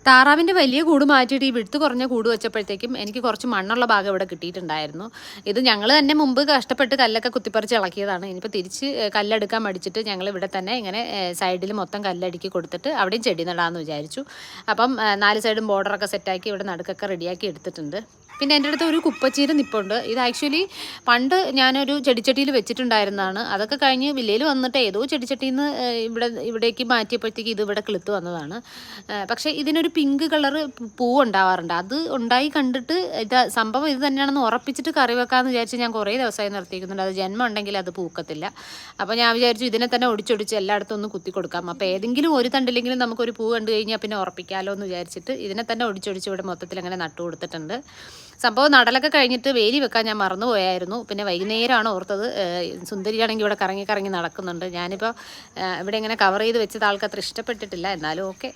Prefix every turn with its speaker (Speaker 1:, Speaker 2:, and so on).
Speaker 1: താറാവിൻ്റെ വലിയ കൂട് മാറ്റിയിട്ട് ഈ വിടുത്ത് കുറഞ്ഞ കൂട് വെച്ചപ്പോഴത്തേക്കും എനിക്ക് കുറച്ച് മണ്ണുള്ള ഭാഗം ഇവിടെ കിട്ടിയിട്ടുണ്ടായിരുന്നു. ഇത് ഞങ്ങൾ തന്നെ മുമ്പ് കഷ്ടപ്പെട്ട് കല്ലൊക്കെ കുത്തിപ്പറിച്ച് ഇളക്കിയതാണ്. ഇനിയിപ്പോൾ തിരിച്ച് കല്ലെടുക്കാൻ മടിച്ചിട്ട് ഞങ്ങൾ ഇവിടെ തന്നെ ഇങ്ങനെ സൈഡിൽ മൊത്തം കല്ലടുക്കി കൊടുത്തിട്ട് അവിടെയും ചെടി നടാമെന്ന് വിചാരിച്ചു. അപ്പം 4 സൈഡും ബോർഡറൊക്കെ സെറ്റാക്കി ഇവിടെ നടുക്കൊക്കെ റെഡിയാക്കി എടുത്തിട്ടുണ്ട്. പിന്നെ എൻ്റെ അടുത്ത് ഒരു കുപ്പച്ചീര നിപ്പുണ്ട്. ഇത് ആക്ച്വലി പണ്ട് ഞാനൊരു ചെടിച്ചട്ടിയിൽ വെച്ചിട്ടുണ്ടായിരുന്നതാണ്. അതൊക്കെ കഴിഞ്ഞ് വില്ലയിൽ വന്നിട്ട് ഏതോ ചെടിച്ചട്ടിയിൽ നിന്ന് ഇവിടേക്ക് മാറ്റിയപ്പോഴത്തേക്ക് ഇത് ഇവിടെ കിളുത്ത് വന്നതാണ്. പക്ഷേ ഇതിനൊരു പിങ്ക് കളറ് പൂവ് ഉണ്ടാവാറുണ്ട്. അത് ഉണ്ടായി കണ്ടിട്ട് സംഭവം ഇത് തന്നെയാണെന്ന് ഉറപ്പിച്ചിട്ട് കറി വെക്കാമെന്ന് വിചാരിച്ച് ഞാൻ കുറേ ദിവസമായി നിർത്തിയിരിക്കുന്നുണ്ട്. അത് ജന്മം ഉണ്ടെങ്കിൽ അത് പൂക്കത്തില്ല. അപ്പോൾ ഞാൻ വിചാരിച്ചു ഇതിനെ തന്നെ ഒടിച്ചൊടിച്ച് എല്ലായിടത്തും ഒന്ന് കുത്തി കൊടുക്കാം. അപ്പോൾ ഏതെങ്കിലും ഒരു തണ്ടിലെങ്കിലും നമുക്കൊരു പൂ കണ്ടു കഴിഞ്ഞാൽ പിന്നെ ഉറപ്പിക്കാമല്ലോ എന്ന് വിചാരിച്ചിട്ട് ഇതിനെ തന്നെ ഒടിച്ചൊടിച്ച് ഇവിടെ മൊത്തത്തിൽ അങ്ങനെ നട്ടു കൊടുത്തിട്ടുണ്ട്. സംഭവം നടലൊക്കെ കഴിഞ്ഞിട്ട് വേലി വെക്കാൻ ഞാൻ മറന്നുപോയായിരുന്നു. പിന്നെ വൈകുന്നേരമാണ് ഓർത്തത്. സുന്ദരിയാണെങ്കിൽ ഇവിടെ കറങ്ങി കറങ്ങി നടക്കുന്നുണ്ട്. ഞാനിപ്പോൾ ഇവിടെ ഇങ്ങനെ കവർ ചെയ്ത് വെച്ചത് ആൾക്ക് അത്ര ഇഷ്ടപ്പെട്ടിട്ടില്ല. എന്നാലും ഓക്കെ.